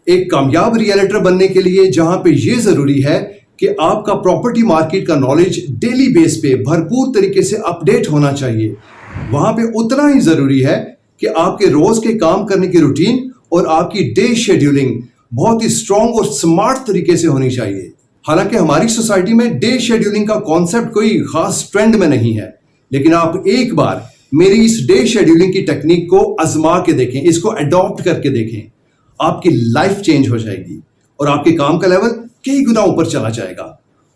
एक कामयाब रियल्टर बनने के लिए जहां पे ये जरूरी है कि आपका प्रॉपर्टी मार्केट का नॉलेज डेली बेस पे भरपूर तरीके से अपडेट होना चाहिए, वहां पे उतना ही जरूरी है कि आपके रोज के काम करने की रूटीन और आपकी डे शेड्यूलिंग बहुत ही स्ट्रांग और स्मार्ट तरीके से होनी चाहिए। हालांकि हमारी सोसाइटी में डे शेड्यूलिंग का कॉन्सेप्ट कोई खास ट्रेंड में नहीं है, लेकिन आप एक बार मेरी इस डे शेड्यूलिंग की टेक्निक को आजमा के देखें, इसको अडॉप्ट करके देखें, आपकी लाइफ चेंज हो जाएगी और आपके काम का लेवल कई गुना ऊपर चला जाएगा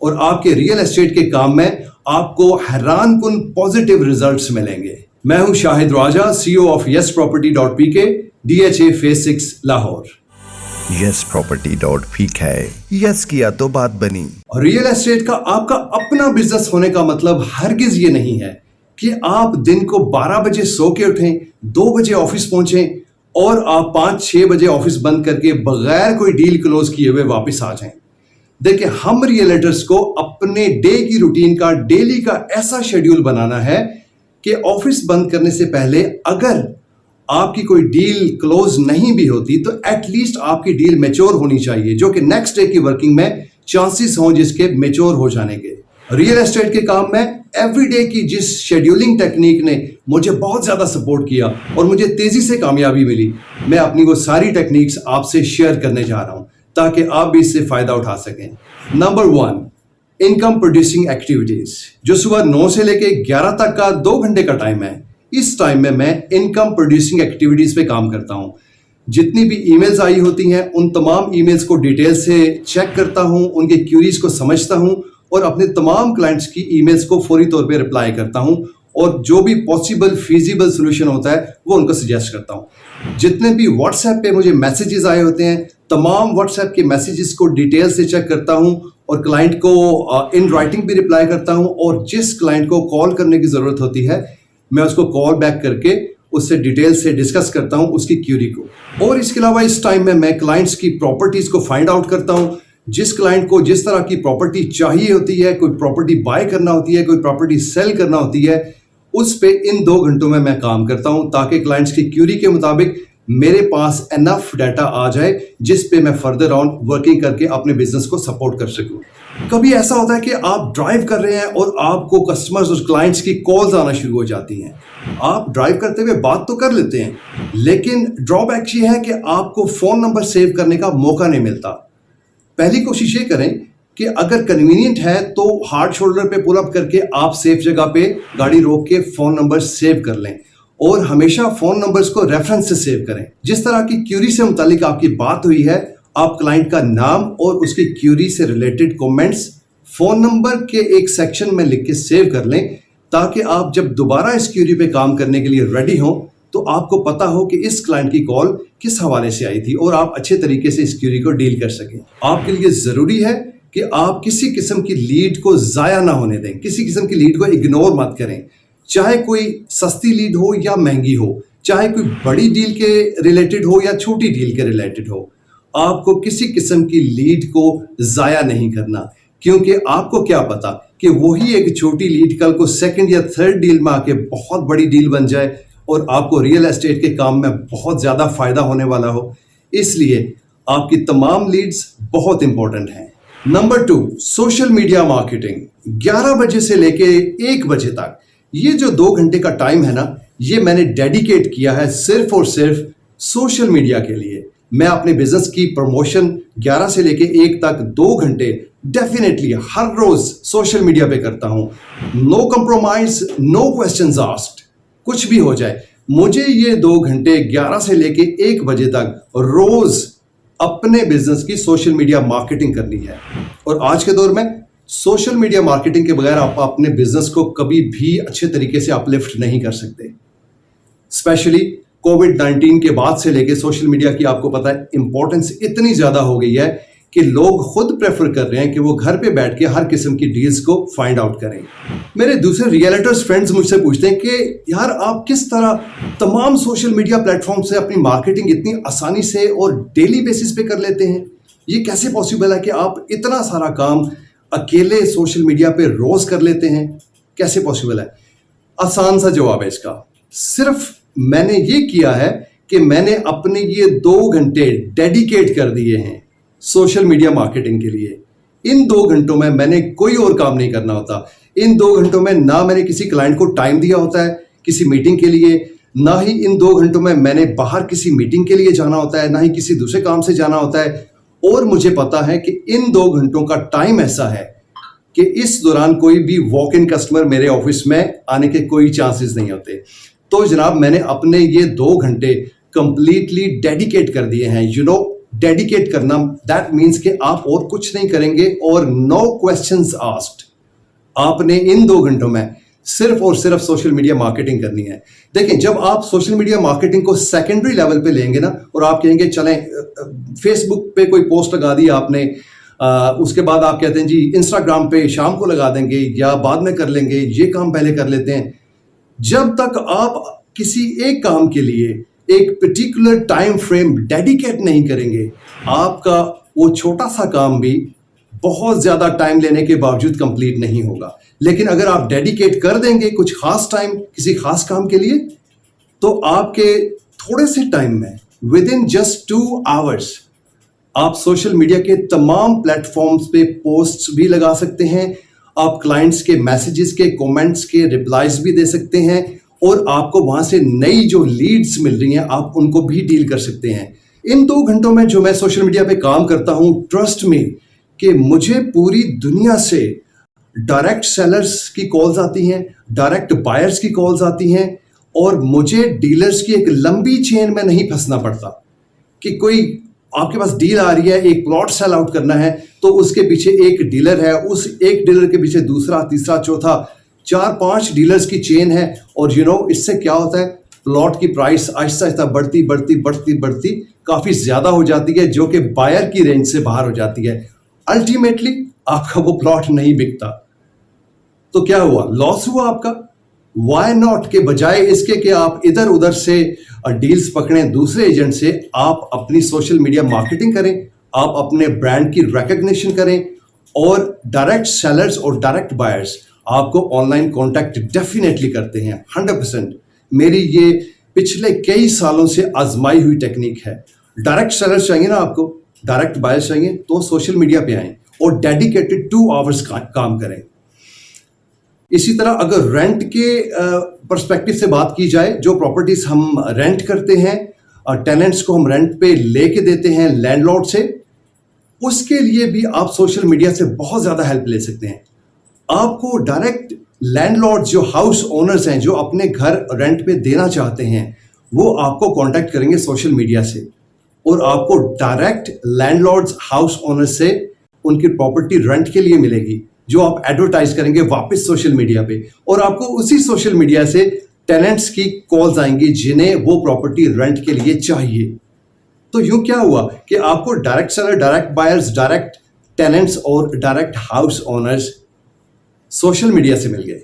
और आपके रियल एस्टेट के काम में आपको हैरानकुन पॉजिटिव रिजल्ट्स मिलेंगे। मैं हूं शाहिद राजा, CEO of YesProperty.pk, DHA Phase 6 Lahore. YesProperty.pk, yes किया तो बात बनी। और रियल एस्टेट का आपका अपना बिजनेस होने का मतलब हरगिज ये नहीं है कि आप दिन को 12 बजे सो के उठें, 2 बजे ऑफिस पहुंचें और आप 5-6 बजे ऑफिस बंद करके बगैर कोई डील क्लोज किए हुए वापस आ जाएं। देखिए, हम रियल्टर्स को अपने डे की रूटीन का, डेली का ऐसा शेड्यूल बनाना है कि ऑफिस बंद करने से पहले अगर आपकी कोई डील क्लोज नहीं भी होती तो एटलीस्ट आपकी डील मैच्योर होनी चाहिए, जो कि नेक्स्ट डे की वर्किंग में चांसेस हों जिसके मैच्योर हो जाने के। रियल एस्टेट के काम में एवरीडे की जिस शेड्यूलिंग टेक्निक ने मुझे बहुत ज़्यादा सपोर्ट किया और मुझे तेज़ी से कामयाबी मिली, मैं अपनी वो सारी टेक्निक्स आपसे शेयर करने जा रहा हूं ताकि आप भी इससे फ़ायदा उठा सकें। नंबर 1, इनकम प्रोड्यूसिंग एक्टिविटीज़, जो सुबह 9 से लेके 11 तक का 2 घंटे का टाइम है। इस टाइम में मैं इनकम प्रोड्यूसिंग एक्टिविटीज़ पे काम करता हूँ। जितनी भी ईमेल्स आई होती हैं उन तमाम ईमेल्स को डिटेल से चेक करता हूँ, उनके क्यूरीज को समझता हूँ और अपने तमाम क्लाइंट्स की ईमेल्स को फौरी तौर पे रिप्लाई करता हूँ और जो भी पॉसिबल फीजिबल सोल्यूशन होता है वो उनको सजेस्ट करता हूँ। जितने भी व्हाट्सएप पे मुझे मैसेजेस आए होते हैं, तमाम व्हाट्सएप के मैसेजेस को डिटेल से चेक करता हूँ और क्लाइंट को इन राइटिंग भी रिप्लाई करता हूँ और जिस क्लाइंट को कॉल करने की ज़रूरत होती है मैं उसको कॉल बैक करके उससे डिटेल से डिस्कस करता हूँ उसकी क्यूरी को। और इसके अलावा इस टाइम में मैं क्लाइंट्स की प्रॉपर्टीज़ को फाइंड आउट करता हूँ। जिस क्लाइंट को जिस तरह की प्रॉपर्टी चाहिए होती है, कोई प्रॉपर्टी बाय करना होती है, कोई प्रॉपर्टी सेल करना होती है, उस पे इन 2 घंटों में मैं काम करता हूं ताकि क्लाइंट्स की क्यूरी के मुताबिक मेरे पास एनफ डाटा आ जाए जिस पे मैं फर्दर ऑन वर्किंग करके अपने बिजनेस को सपोर्ट कर सकूं। कभी ऐसा होता है कि आप ड्राइव कर रहे हैं और आपको कस्टमर्स और क्लाइंट्स की कॉल्स आना शुरू हो जाती हैं। आप ड्राइव करते हुए बात तो कर लेते हैं, लेकिन ड्रॉबैक ये है कि आपको फ़ोन नंबर सेव करने का मौका नहीं मिलता। पहली कोशिश ये करें कि अगर कन्वीनियंट है तो हार्ड शोल्डर पे पुल अप करके आप सेफ जगह पे गाड़ी रोक के फ़ोन नंबर सेव कर लें और हमेशा फ़ोन नंबर्स को रेफरेंस से सेव करें। जिस तरह की क्यूरी से मुतालिक आपकी बात हुई है, आप क्लाइंट का नाम और उसकी क्यूरी से रिलेटेड कमेंट्स फ़ोन नंबर के एक सेक्शन में लिख के सेव कर लें ताकि आप जब दोबारा इस क्यूरी पे काम करने के लिए रेडी हों तो आपको पता हो कि इस क्लाइंट की कॉल किस हवाले से आई थी और आप अच्छे तरीके से इस क्यूरी को डील कर सकें। आपके लिए ज़रूरी है कि आप किसी किस्म की लीड को ज़ाया ना होने दें, किसी किस्म की लीड को इग्नोर मत करें, चाहे कोई सस्ती लीड हो या महंगी हो, चाहे कोई बड़ी डील के रिलेटेड हो या छोटी डील के रिलेटेड हो। आपको किसी किस्म की लीड को ज़ाया नहीं करना, क्योंकि आपको क्या पता कि वही एक छोटी लीड कल को सेकंड या थर्ड डील में आके बहुत बड़ी डील बन जाए और आपको रियल एस्टेट के काम में बहुत ज़्यादा फ़ायदा होने वाला हो। इसलिए आपकी तमाम लीड्स बहुत इंपॉर्टेंट हैं। Number 2, social media marketing. 11 बजे से लेके 1 बजे तक ये जो 2 घंटे का टाइम है ना, ये मैंने डेडिकेट किया है सिर्फ और सिर्फ सोशल मीडिया के लिए। मैं अपने बिजनेस की प्रमोशन 11 से लेके 1 तक 2 घंटे डेफिनेटली हर रोज सोशल मीडिया पे करता हूँ। No compromise, no questions asked, कुछ भी हो जाए मुझे ये 2 घंटे 11 से लेके 1 बजे तक रोज अपने बिजनेस की सोशल मीडिया मार्केटिंग करनी है। और आज के दौर में सोशल मीडिया मार्केटिंग के बगैर आप अपने बिजनेस को कभी भी अच्छे तरीके से अपलिफ्ट नहीं कर सकते। स्पेशली कोविड-19 के बाद से लेके सोशल मीडिया की आपको पता है इंपॉर्टेंस इतनी ज़्यादा हो गई है कि लोग खुद प्रेफर कर रहे हैं कि वो घर पे बैठ के हर किस्म की डील्स को फाइंड आउट करें। मेरे दूसरे रियल्टर्स फ्रेंड्स मुझसे पूछते हैं कि यार आप किस तरह तमाम सोशल मीडिया प्लेटफॉर्म से अपनी मार्केटिंग इतनी आसानी से और डेली बेसिस पे कर लेते हैं, ये कैसे पॉसिबल है कि आप इतना सारा काम अकेले सोशल मीडिया पे रोज कर लेते हैं, कैसे पॉसिबल है? आसान सा जवाब है इसका, सिर्फ मैंने ये किया है कि मैंने अपने ये 2 घंटे डेडिकेट कर दिए हैं सोशल मीडिया मार्केटिंग के लिए। इन 2 घंटों में मैंने कोई और काम नहीं करना होता। इन 2 घंटों में ना मैंने किसी क्लाइंट को टाइम दिया होता है किसी मीटिंग के लिए, ना ही इन 2 घंटों में मैंने बाहर किसी मीटिंग के लिए जाना होता है, ना ही किसी दूसरे काम से जाना होता है। और मुझे पता है कि इन 2 घंटों का टाइम ऐसा है कि इस दौरान कोई भी वॉक इन कस्टमर मेरे ऑफिस में आने के कोई चांसेस नहीं होते। तो जनाब मैंने अपने ये 2 घंटे कंप्लीटली डेडिकेट कर दिए हैं। डेडिकेट करना दैट मीन्स कि आप और कुछ नहीं करेंगे और नो क्वेश्चंस आस्क्ड। आपने इन 2 घंटों में सिर्फ और सिर्फ सोशल मीडिया मार्केटिंग करनी है। देखें, जब आप सोशल मीडिया मार्केटिंग को सेकेंडरी लेवल पे लेंगे ना, और आप कहेंगे चलें फेसबुक पे कोई पोस्ट लगा दी आपने, उसके बाद आप कहते हैं जी इंस्टाग्राम पे शाम को लगा देंगे या बाद में कर लेंगे, ये काम पहले कर लेते हैं। जब तक आप किसी एक काम के लिए एक पर्टिकुलर टाइम फ्रेम डेडिकेट नहीं करेंगे, आपका वो छोटा सा काम भी बहुत ज़्यादा टाइम लेने के बावजूद कंप्लीट नहीं होगा। लेकिन अगर आप डेडिकेट कर देंगे कुछ खास टाइम किसी खास काम के लिए, तो आपके थोड़े से टाइम में विद इन जस्ट 2 आवर्स आप सोशल मीडिया के तमाम प्लेटफॉर्म्स पे पोस्ट्स भी लगा सकते हैं, आप क्लाइंट्स के मैसेजेस के कमेंट्स के रिप्लाईज भी दे सकते हैं, और आपको वहां से नई जो लीड्स मिल रही हैं आप उनको भी डील कर सकते हैं। इन 2 घंटों में जो मैं सोशल मीडिया पे काम करता हूं, ट्रस्ट मी कि मुझे पूरी दुनिया से डायरेक्ट सेलर्स की कॉल्स आती हैं, डायरेक्ट बायर्स की कॉल्स आती हैं, और मुझे डीलर्स की एक लंबी चेन में नहीं फंसना पड़ता कि कोई आपके पास डील आ रही है, एक प्लॉट सेल आउट करना है, तो उसके पीछे एक डीलर है, उस एक डीलर के पीछे दूसरा, तीसरा, चौथा, 4-5 डीलर्स की चेन है। और इससे क्या होता है, प्लॉट की प्राइस आहिस्ता आहिस्ता बढ़ती बढ़ती बढ़ती बढ़ती काफ़ी ज़्यादा हो जाती है, जो कि बायर की रेंज से बाहर हो जाती है। अल्टीमेटली आपका वो प्लॉट नहीं बिकता। तो क्या हुआ, लॉस हुआ आपका। वाई नॉट के बजाय इसके कि आप इधर उधर से डील्स पकड़ें दूसरे एजेंट से, आप अपनी सोशल मीडिया मार्केटिंग करें, आप अपने ब्रांड की रिकग्निशन करें, और डायरेक्ट सेलर्स और डायरेक्ट बायर्स आपको ऑनलाइन कॉन्टैक्ट डेफिनेटली करते हैं 100%। मेरी ये पिछले कई सालों से आजमाई हुई टेक्निक है। डायरेक्ट सेलर्स चाहिए ना आपको, डायरेक्ट बायर्स चाहिए, तो सोशल मीडिया पे आएं और डेडिकेटेड 2 आवर्स काम करें। इसी तरह अगर रेंट के पर्सपेक्टिव से बात की जाए, जो प्रॉपर्टीज हम रेंट करते हैं, टेनेंट्स को हम रेंट पे लेके देते हैं लैंडलॉर्ड से, उसके लिए भी आप सोशल मीडिया से बहुत ज़्यादा हेल्प ले सकते हैं। आपको डायरेक्ट लैंडलॉर्ड जो हाउस ओनर्स हैं, जो अपने घर रेंट पे देना चाहते हैं, वो आपको कांटेक्ट करेंगे सोशल मीडिया से, और आपको डायरेक्ट लैंडलॉर्ड्स हाउस ओनर्स से उनकी प्रॉपर्टी रेंट के लिए मिलेगी, जो आप एडवर्टाइज करेंगे वापस सोशल मीडिया पे, और आपको उसी सोशल मीडिया से टेनेंट्स की कॉल्स आएंगी जिन्हें वो प्रॉपर्टी रेंट के लिए चाहिए। तो यूं क्या हुआ कि आपको direct seller, direct buyers, direct tenants और direct house owners social media से मिल गए।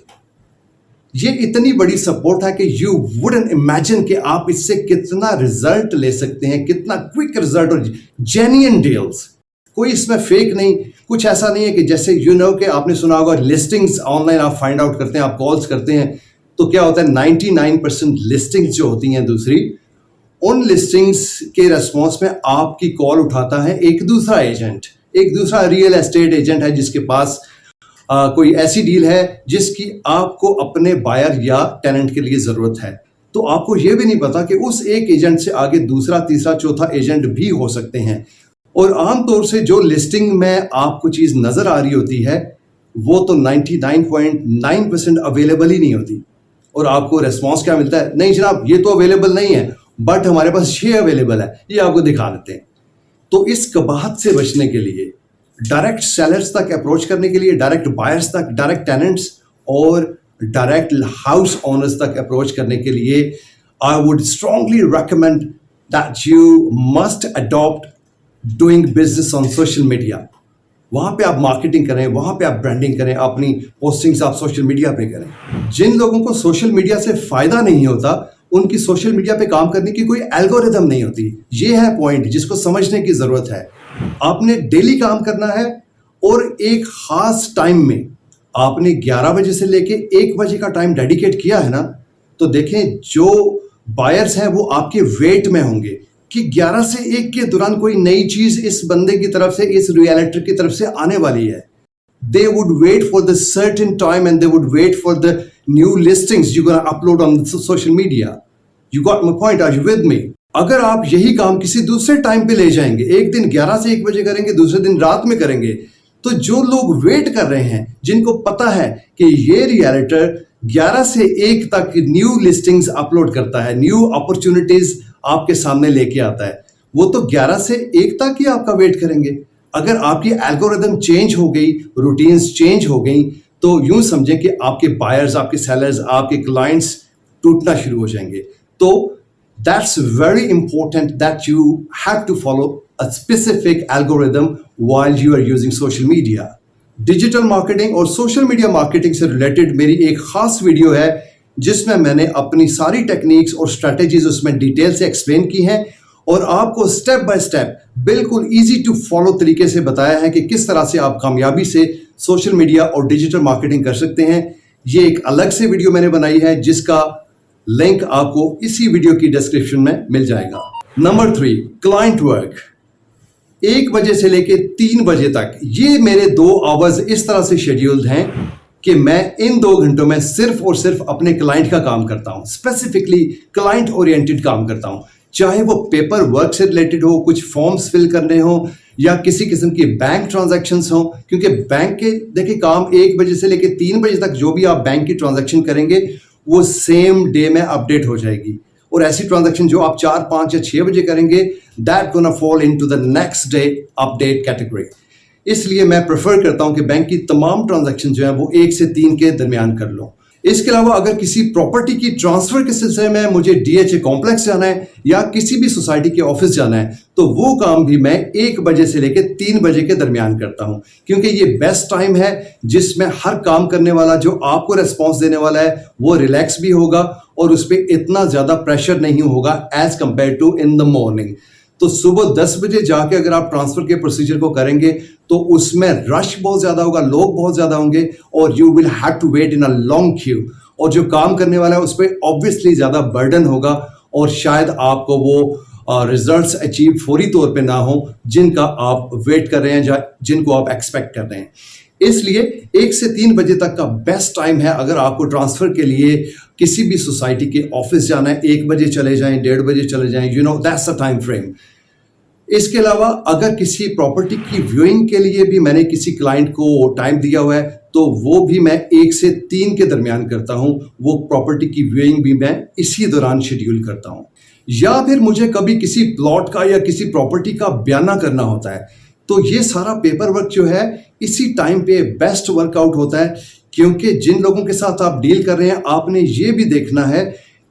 ये इतनी बड़ी सपोर्ट है कि यू वुडंट इमेजिन कि आप इससे कितना रिजल्ट ले सकते हैं, कितना क्विक रिजल्ट और जेन्युइन डील्स। कोई इसमें फेक नहीं, कुछ ऐसा नहीं है कि जैसे कि आपने सुना होगा लिस्टिंग्स ऑनलाइन आप फाइंड आउट करते हैं, आप कॉल्स करते हैं, तो क्या होता है 99% लिस्टिंग्स जो होती हैं दूसरी, उन लिस्टिंग्स के रेस्पॉन्स में आपकी कॉल उठाता है एक दूसरा एजेंट, एक दूसरा रियल एस्टेट एजेंट है जिसके पास कोई ऐसी डील है जिसकी आपको अपने बायर या टेनेंट के लिए ज़रूरत है। तो आपको ये भी नहीं पता कि उस एक एजेंट से आगे दूसरा, तीसरा, चौथा एजेंट भी हो सकते हैं। और आमतौर से जो लिस्टिंग में आपको चीज़ नज़र आ रही होती है, वो तो 99.9% अवेलेबल ही नहीं होती, और आपको रेस्पॉन्स क्या मिलता है, नहीं जनाब ये तो अवेलेबल नहीं है, बट हमारे पास ये अवेलेबल है, ये आपको दिखा देते हैं। तो इस कबाहत से बचने के लिए, डायरेक्ट सेलर्स तक अप्रोच करने के लिए, डायरेक्ट बायर्स तक, डायरेक्ट टेनेंट्स और डायरेक्ट हाउस ओनर्स तक अप्रोच करने के लिए, I would strongly recommend that you must adopt doing business on social media. वहाँ पे आप मार्केटिंग करें, वहाँ पे आप ब्रांडिंग करें, अपनी पोस्टिंग्स आप सोशल मीडिया पे करें। जिन लोगों को सोशल मीडिया से फ़ायदा नहीं होता, उनकी सोशल मीडिया पे काम करने की कोई एल्गोरिदम नहीं होती। ये है पॉइंट जिसको समझने की ज़रूरत है। आपने डेली काम करना है, और एक ख़ास टाइम में आपने 11 बजे से लेके 1 बजे का टाइम डेडिकेट किया है ना, तो देखें जो बायर्स हैं वो आपके वेट में होंगे कि 11 से 1 के दौरान कोई नई चीज इस बंदे की तरफ से, इस रियलिटर की तरफ से आने वाली है. They would wait for the certain time and they would wait for the new listings you're going to upload on the social media. You got my point? Are you with me? अगर आप यही काम किसी दूसरे time पे ले जाएंगे, एक दिन 11 से 1 बजे करेंगे, दूसरे दिन रात में करेंगे, तो जो लोग वेट कर रहे हैं, जिनको पता है कि ये रियलिटर 11 से 1 तक न्यू लिस्टिंग्स अपलोड करता है, न्यू अपॉर्चुनिटीज आपके सामने लेके आता है, वो तो 11 से 1 तक ही आपका वेट करेंगे. अगर आपकी एल्गोरिदम चेंज हो गई, रूटीन्स चेंज हो गई, तो यूं समझें कि आपके बायर्स, आपके सेलर्स, आपके क्लाइंट्स टूटना शुरू हो जाएंगे. तो that's very important that you have to follow a specific algorithm while you are using social media. Digital marketing और सोशल मीडिया मार्केटिंग से रिलेटेड मेरी एक खास वीडियो है जिसमें मैंने अपनी सारी टेक्निक्स और स्ट्रैटेजीज उसमें डिटेल से एक्सप्लेन की हैं और आपको स्टेप बाय स्टेप बिल्कुल इजी टू फॉलो तरीके से बताया है कि किस तरह से आप कामयाबी से सोशल मीडिया और डिजिटल मार्केटिंग कर सकते हैं. ये एक अलग से वीडियो मैंने बनाई है जिसका लिंक आपको इसी वीडियो की डिस्क्रिप्शन में मिल जाएगा. Number 3, client work. 1 बजे से लेके 3 बजे तक ये मेरे 2 आवर्स इस तरह से शेड्यूल्ड हैं कि मैं इन 2 घंटों में सिर्फ और सिर्फ अपने क्लाइंट का काम करता हूं, स्पेसिफिकली क्लाइंट ओरिएंटेड काम करता हूं. चाहे वो पेपर वर्क से रिलेटेड हो, कुछ फॉर्म्स फिल करने हो या किसी किस्म की बैंक ट्रांजैक्शंस हो, क्योंकि बैंक के देखिए काम 1 बजे से लेकर 3 बजे तक जो भी आप बैंक की ट्रांजैक्शन करेंगे वो सेम डे में अपडेट हो जाएगी. और ऐसी ट्रांजैक्शन जो आप 4, 5 या 6 बजे करेंगे that gonna fall into the next day update category. इसलिए मैं प्रेफर करता हूं कि बैंक की तमाम ट्रांजैक्शन जो है वो 1 से 3 के दरमियान कर लो. इसके अलावा अगर किसी प्रॉपर्टी की ट्रांसफर के सिलसिले में मुझे DHA कॉम्प्लेक्स जाना है या किसी भी सोसाइटी के ऑफिस जाना है तो वो काम भी मैं 1 बजे से लेकर 3 बजे के दरमियान करता हूं, क्योंकि ये बेस्ट टाइम है जिसमें हर काम करने वाला जो आपको रेस्पॉन्स देने वाला है वो रिलैक्स भी होगा और उस पर इतना ज़्यादा प्रेशर नहीं होगा as compare to in the morning. तो सुबह 10 बजे जाके अगर आप ट्रांसफर के प्रोसीजर को करेंगे तो उसमें रश बहुत ज़्यादा होगा, लोग बहुत ज़्यादा होंगे और you will have to wait in a long queue. और जो काम करने वाला है उस पर ऑब्वियसली ज़्यादा बर्डन होगा और शायद आपको वो रिजल्ट्स अचीव फौरी तौर पे ना हो जिनका आप वेट कर रहे हैं या जिनको आप एक्सपेक्ट कर रहे हैं. इसलिए 1 से 3 बजे तक का बेस्ट टाइम है अगर आपको ट्रांसफ़र के लिए किसी भी सोसाइटी के ऑफिस जाना है. 1 बजे चले जाएं, 1:30 बजे चले जाएं, you know that's the time frame. इसके अलावा अगर किसी प्रॉपर्टी की व्यूइंग के लिए भी मैंने किसी क्लाइंट को टाइम दिया हुआ है तो वो भी मैं 1 से 3 के दरमियान करता हूँ. वो प्रॉपर्टी की व्यूइंग भी मैं इसी दौरान शेड्यूल करता हूँ. या फिर मुझे कभी किसी प्लॉट का या किसी प्रॉपर्टी का बयाना करना होता है तो ये सारा पेपर वर्क जो है इसी टाइम पे बेस्ट वर्कआउट होता है, क्योंकि जिन लोगों के साथ आप डील कर रहे हैं आपने ये भी देखना है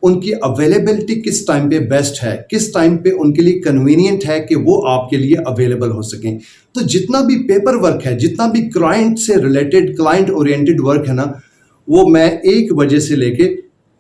उनकी अवेलेबिलिटी किस टाइम पे बेस्ट है, किस टाइम पे उनके लिए कन्वीनियंट है कि वो आपके लिए अवेलेबल हो सकें. तो जितना भी पेपर वर्क है, जितना भी क्लाइंट से रिलेटेड क्लाइंट ओरिएंटेड वर्क है ना, वो मैं 1 बजे से लेके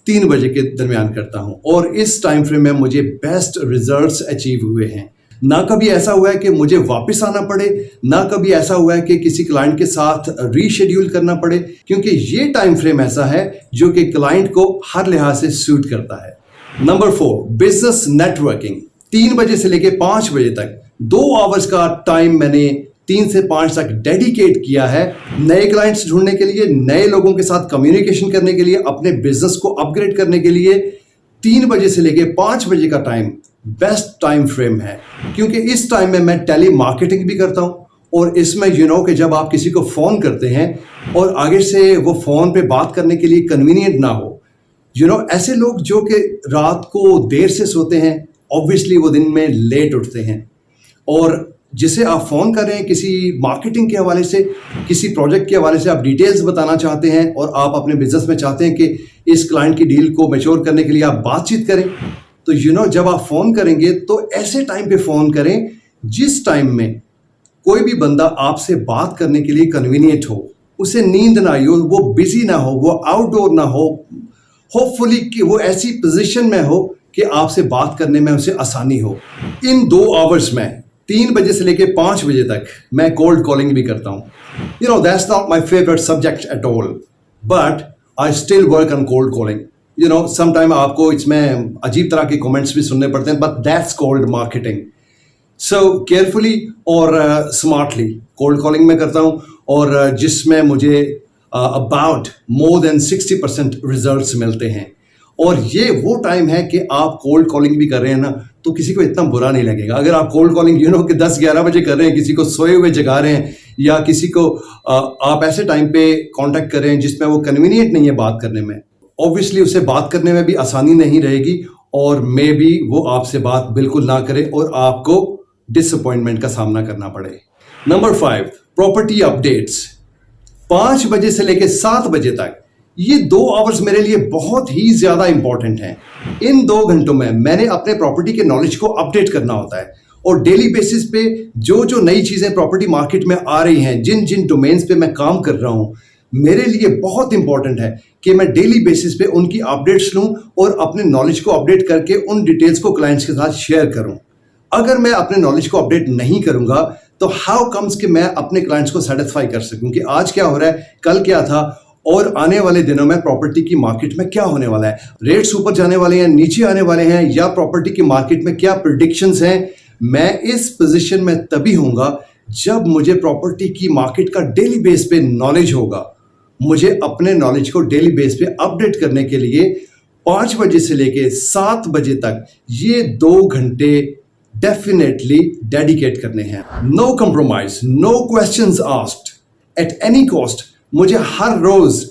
3 बजे के दरमियान करता हूँ और इस टाइम फ्रेम में मुझे बेस्ट रिजल्ट्स अचीव हुए हैं. ना कभी ऐसा हुआ है कि मुझे वापस आना पड़े, ना कभी ऐसा हुआ है कि किसी क्लाइंट के साथ रीशेड्यूल करना पड़े, क्योंकि ये टाइम फ्रेम ऐसा है जो कि क्लाइंट को हर लिहाज से सूट करता है. Number 4, business networking. 3 बजे से लेके 5 बजे तक 2 आवर्स का टाइम मैंने 3 से 5 तक डेडिकेट किया है नए क्लाइंट्स ढूंढने के लिए, नए लोगों के साथ कम्युनिकेशन करने के लिए, अपने बिजनेस को अपग्रेड करने के लिए. 3 बजे से लेके 5 बजे का टाइम बेस्ट टाइम फ्रेम है, क्योंकि इस टाइम में मैं टेली मार्केटिंग भी करता हूं और इसमें कि जब आप किसी को फ़ोन करते हैं और आगे से वो फ़ोन पे बात करने के लिए कन्वीनियंट ना हो, ऐसे लोग जो कि रात को देर से सोते हैं, ऑब्वियसली वो दिन में लेट उठते हैं, और जिसे आप फ़ोन कर रहे हैं किसी मार्केटिंग के हवाले से, किसी प्रोजेक्ट के हवाले से आप डिटेल्स बताना चाहते हैं और आप अपने बिजनेस में चाहते हैं कि इस क्लाइंट की डील को मैच्योर करने के लिए आप बातचीत करें, तो जब आप फ़ोन करेंगे तो ऐसे टाइम पे फ़ोन करें जिस टाइम में कोई भी बंदा आपसे बात करने के लिए कन्वीनियंट हो, उसे नींद ना आई हो, वो बिजी ना हो, वो आउटडोर ना हो, होपफुली कि वो ऐसी पोजीशन में हो कि आपसे बात करने में उसे आसानी हो. इन 2 आवर्स में 3 बजे से लेके 5 बजे तक मैं कोल्ड कॉलिंग भी करता हूँ. That's not my favourite subject at all, but I still work on cold calling. Some time आपको इसमें अजीब तरह के कमेंट्स भी सुनने पड़ते हैं, but that's called marketing. So carefully और स्मार्टली कोल्ड कॉलिंग में करता हूँ, और जिसमें मुझे अबाउट मोर देन 60% रिजल्ट्स मिलते हैं. और ये वो टाइम है कि आप कोल्ड कॉलिंग भी कर रहे हैं ना, तो किसी को इतना बुरा नहीं लगेगा. अगर आप कोल्ड कॉलिंग कि 10-11 बजे कर रहे हैं, किसी को सोए हुए जगा रहे हैं, या किसी को आप ऐसे टाइम पे कांटेक्ट कर रहे हैं जिसमें वो कन्वीनियंट नहीं है बात करने में, ऑब्वियसली उसे बात करने में भी आसानी नहीं रहेगी, और मे बी वो आपसे बात बिल्कुल ना करे और आपको डिसअपॉइंटमेंट का सामना करना पड़े. Number 5, property updates. 5 बजे से लेकर 7 बजे तक ये 2 आवर्स मेरे लिए बहुत ही ज्यादा इंपॉर्टेंट हैं. इन 2 घंटों में मैंने अपने प्रॉपर्टी के नॉलेज को अपडेट करना होता है, और डेली बेसिस पे जो जो नई चीजें प्रॉपर्टी मार्केट में आ रही हैं, जिन जिन डोमेन्स पे मैं काम कर रहा हूं, मेरे लिए बहुत इंपॉर्टेंट है कि मैं डेली बेसिस पे उनकी अपडेट्स लूं और अपने नॉलेज को अपडेट करके उन डिटेल्स को क्लाइंट्स के साथ शेयर करूं. अगर मैं अपने नॉलेज को अपडेट नहीं करूंगा तो हाउ कम्स कि मैं अपने क्लाइंट्स को सेटिस्फाई कर सकूं कि आज क्या हो रहा है, कल क्या था, और आने वाले दिनों में प्रॉपर्टी की मार्केट में क्या होने वाला है, रेट्स ऊपर जाने वाले हैं, नीचे आने वाले हैं, या प्रॉपर्टी की मार्केट में क्या प्रेडिक्शंस हैं. मैं इस पोजीशन में तभी होऊंगा जब मुझे प्रॉपर्टी की मार्केट का डेली बेस पे नॉलेज होगा. मुझे अपने नॉलेज को डेली बेस पे अपडेट करने के लिए 5 बजे से लेके 7 बजे तक ये 2 घंटे डेफिनेटली डेडिकेट करने हैं. No compromise, no questions asked at any cost. मुझे हर रोज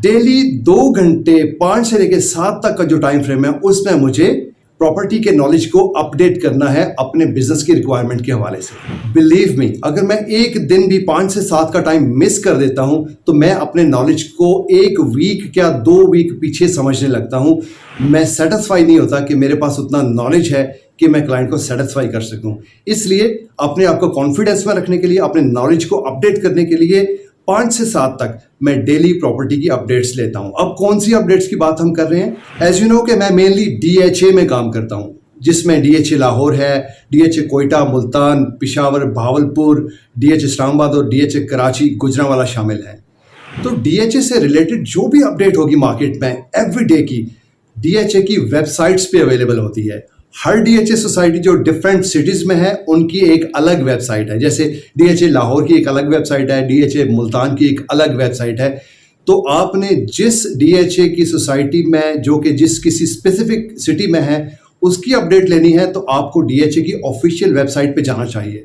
डेली 2 घंटे 5 से लेकर 7 तक का जो टाइम फ्रेम है, उसमें मुझे प्रॉपर्टी के नॉलेज को अपडेट करना है अपने बिजनेस की रिक्वायरमेंट के हवाले से. बिलीव मी, अगर मैं एक दिन भी 5 से 7 का टाइम मिस कर देता हूं तो मैं अपने नॉलेज को 1 वीक क्या 2 वीक पीछे समझने लगता हूं. मैं सेटिस्फाई नहीं होता कि मेरे पास उतना नॉलेज है कि मैं क्लाइंट को सेटिस्फाई कर सकूं. इसलिए अपने आप को कॉन्फिडेंस में रखने के लिए, अपने नॉलेज को अपडेट करने के लिए 5 से 7 तक मैं डेली प्रॉपर्टी की अपडेट्स लेता हूं. अब कौन सी अपडेट्स की बात हम कर रहे हैं? एज यू नो कि मैं मेनली DHA में काम करता हूं, जिसमें DHA लाहौर है, DHA कोयटा, मुल्तान, पिशावर, भावलपुर, DHA इस्लामाबाद और DHA कराची, गुजरांवाला शामिल है. तो DHA से रिलेटेड जो भी अपडेट होगी मार्केट में एवरीडे की, DHA की वेबसाइट्स पे अवेलेबल होती है. हर DHA सोसाइटी जो डिफरेंट सिटीज में है, उनकी एक अलग वेबसाइट है. जैसे DHA लाहौर की एक अलग वेबसाइट है, DHA मुल्तान की एक अलग वेबसाइट है. तो आपने जिस DHA की सोसाइटी में, जो कि जिस किसी स्पेसिफिक सिटी में है, उसकी अपडेट लेनी है तो आपको DHA की ऑफिशियल वेबसाइट पे जाना चाहिए,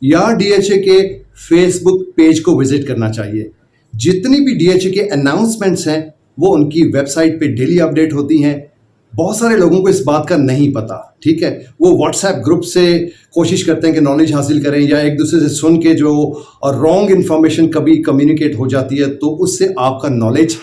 या DHA के फेसबुक पेज को विजिट करना चाहिए. जितनी भी DHA के अनाउंसमेंट्स हैं वो उनकी वेबसाइट पे डेली अपडेट होती हैं. बहुत सारे लोगों को इस बात का नहीं पता, ठीक है. वो व्हाट्सएप ग्रुप से कोशिश करते हैं कि नॉलेज हासिल करें, या एक दूसरे से सुन के जो रॉन्ग इन्फॉर्मेशन कभी कम्युनिकेट हो जाती है, तो उससे आपका नॉलेज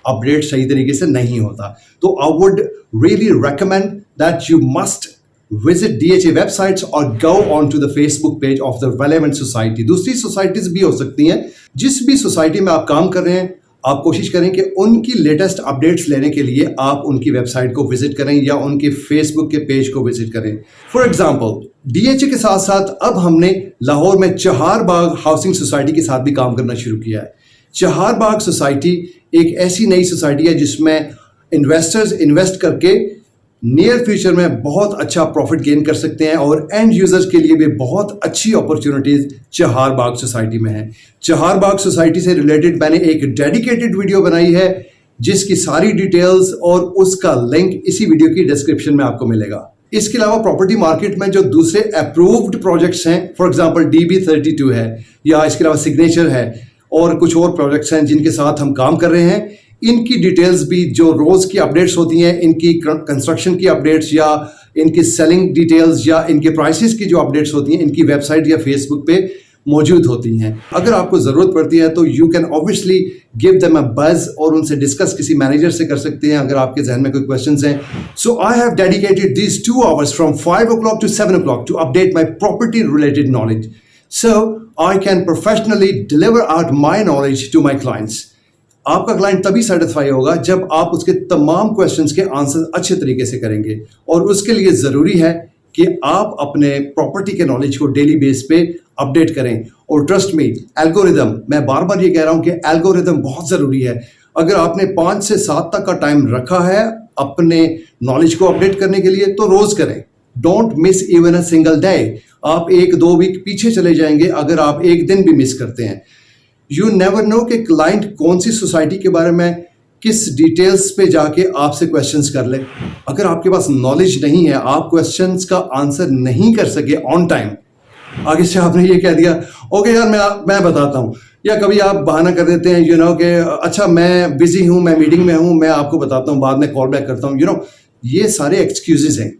अपडेट सही तरीके से नहीं होता. तो I would really recommend that you must visit DHA websites और go on to the Facebook page of the relevant society. दूसरी सोसाइटीज भी हो सकती हैं. जिस भी सोसाइटी में आप काम कर रहे हैं, आप कोशिश करें कि उनकी लेटेस्ट अपडेट्स लेने के लिए आप उनकी वेबसाइट को विजिट करें या उनके फेसबुक के पेज को विजिट करें. फॉर एग्जांपल, DHA के साथ साथ अब हमने लाहौर में चहार बाग हाउसिंग सोसाइटी के साथ भी काम करना शुरू किया है. चहार बाग सोसाइटी एक ऐसी नई सोसाइटी है जिसमें इन्वेस्टर्स इन्वेस्ट करके नियर फ्यूचर में बहुत अच्छा प्रॉफिट गेन कर सकते हैं, और एंड यूजर्स के लिए भी बहुत अच्छी अपॉर्चुनिटीज चहार बाग सोसाइटी में है. चहार बाग सोसाइटी से रिलेटेड मैंने एक डेडिकेटेड वीडियो बनाई है, जिसकी सारी डिटेल्स और उसका लिंक इसी वीडियो की डिस्क्रिप्शन में आपको मिलेगा. इसके अलावा प्रॉपर्टी मार्केट में जो दूसरे अप्रूव्ड प्रोजेक्ट्स हैं, फॉर एग्जांपल DB32 है, या इसके अलावा सिग्नेचर है, और कुछ और प्रोजेक्ट्स हैं जिनके साथ हम काम कर रहे हैं. इनकी डिटेल्स भी जो रोज की अपडेट्स होती हैं, इनकी कंस्ट्रक्शन की अपडेट्स, या इनकी सेलिंग डिटेल्स, या इनके प्राइसेस की जो अपडेट्स होती हैं, इनकी वेबसाइट या फेसबुक पे मौजूद होती हैं. अगर आपको ज़रूरत पड़ती है तो you can obviously give them a buzz, और उनसे डिस्कस किसी मैनेजर से कर सकते हैं अगर आपके जहन में कोई क्वेश्चंस हैं. So I have dedicated these 2 hours from 5 o'clock to 7 o'clock to update my property related knowledge, so I can professionally deliver out my knowledge to my clients. आपका क्लाइंट तभी सेटिस्फाई होगा जब आप उसके तमाम क्वेश्चंस के answer अच्छे तरीके से करेंगे, और उसके लिए ज़रूरी है कि आप अपने प्रॉपर्टी के नॉलेज को डेली बेस पे अपडेट करें. और ट्रस्ट मी, एल्गोरिदम, मैं बार बार ये कह रहा हूं कि एल्गोरिदम बहुत ज़रूरी है. अगर आपने 5 से 7 तक का टाइम रखा है अपने नॉलेज को अपडेट करने के लिए तो रोज करें। Don't miss even a single day. आप 1-2 वीक पीछे चले जाएंगे अगर आप एक दिन भी मिस करते हैं। यू नेवर नो कि क्लाइंट कौन सी सोसाइटी के बारे में किस डिटेल्स पे जाके आपसे क्वेश्चंस कर ले। अगर आपके पास नॉलेज नहीं है, आप क्वेश्चंस का आंसर नहीं कर सके ऑन टाइम, आगे से आपने ये कह दिया ओके यार मैं बताता हूँ, या कभी आप बहाना कर देते हैं कि अच्छा मैं बिजी हूँ, मैं मीटिंग में हूँ, मैं आपको बताता हूँ, बाद में कॉल बैक करता हूँ, ये सारे एक्सक्यूजेस हैं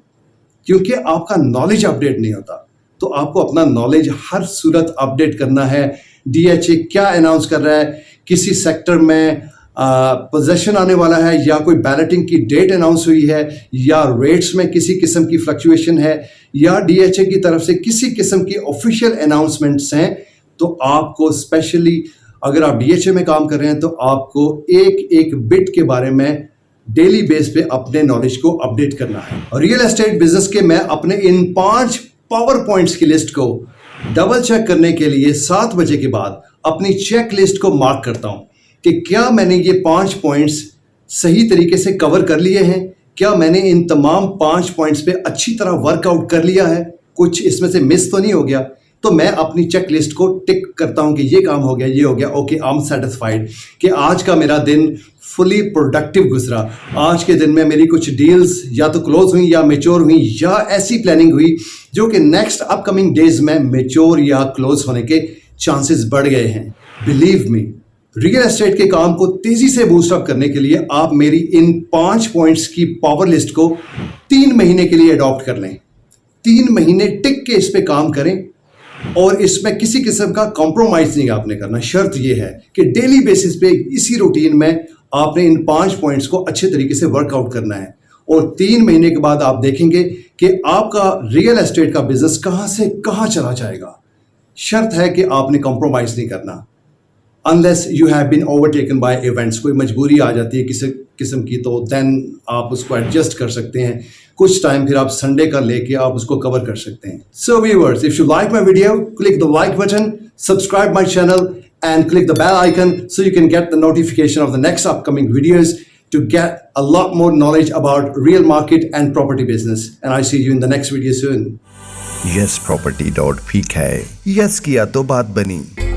क्योंकि आपका नॉलेज अपडेट नहीं होता। तो आपको अपना नॉलेज हर सूरत अपडेट करना है। डीएचए क्या अनाउंस कर रहा है, किसी सेक्टर में पोजेशन आने वाला है, या कोई बैलेटिंग की डेट अनाउंस हुई है, या रेट्स में किसी किस्म की फ्लक्चुएशन है, या डीएचए की तरफ से किसी किस्म की ऑफिशियल अनाउंसमेंट्स हैं, तो आपको स्पेशली अगर आप डीएचए में काम कर रहे हैं तो आपको एक एक बिट के बारे में डेली बेस पे अपने नॉलेज को अपडेट करना है। रियल एस्टेट बिजनेस के मैं अपने इन 5 पावर पॉइंट्स की लिस्ट को डबल चेक करने के लिए 7 बजे के बाद अपनी चेक लिस्ट को मार्क करता हूं कि क्या मैंने ये 5 पॉइंट्स सही तरीके से कवर कर लिए हैं, क्या मैंने इन तमाम 5 पॉइंट्स पे अच्छी तरह वर्कआउट कर लिया है, कुछ इसमें से मिस तो नहीं हो गया। तो मैं अपनी चेक लिस्ट को टिक करता हूं कि ये काम हो गया, ये हो गया, ओके आई एम सेटिस्फाइड कि आज का मेरा दिन फुली प्रोडक्टिव गुजरा। आज के दिन में मेरी कुछ डील्स या तो क्लोज हुई या मेच्योर हुई, या ऐसी प्लानिंग हुई जो कि नेक्स्ट अपकमिंग डेज में मेच्योर या क्लोज होने के चांसेस बढ़ गए हैं। बिलीव मी, रियल एस्टेट के काम को तेजी से बूस्ट अप करने के लिए आप मेरी इन 5 पॉइंट्स की पावर लिस्ट को 3 महीने के लिए अडॉप्ट कर लें। 3 महीने टिक के इस पे काम करें और इसमें किसी किस्म का कॉम्प्रोमाइज नहीं आपने करना। शर्त यह है कि डेली बेसिस पे इसी रूटीन में आपने इन 5 पॉइंट्स को अच्छे तरीके से वर्कआउट करना है, और 3 महीने के बाद आप देखेंगे कि आपका रियल एस्टेट का बिजनेस कहां से कहां चला जाएगा। शर्त है कि आपने कॉम्प्रोमाइज नहीं करना, unless you have been overtaken by events. कोई मजबूरी आ जाती है किसी किस्म की, तो देन आप उसको एडजस्ट कर सकते हैं। कुछ टाइम फिर आप संडे का लेके आप उसको कवर कर सकते हैं। So viewers, if you like my video, click the like button, subscribe my channel and click the bell icon so you can get the notification of the next upcoming videos to get a lot more knowledge about real market and property business. And I see you in the next video soon. YesProperty.pk। Yes किया तो बात बनी।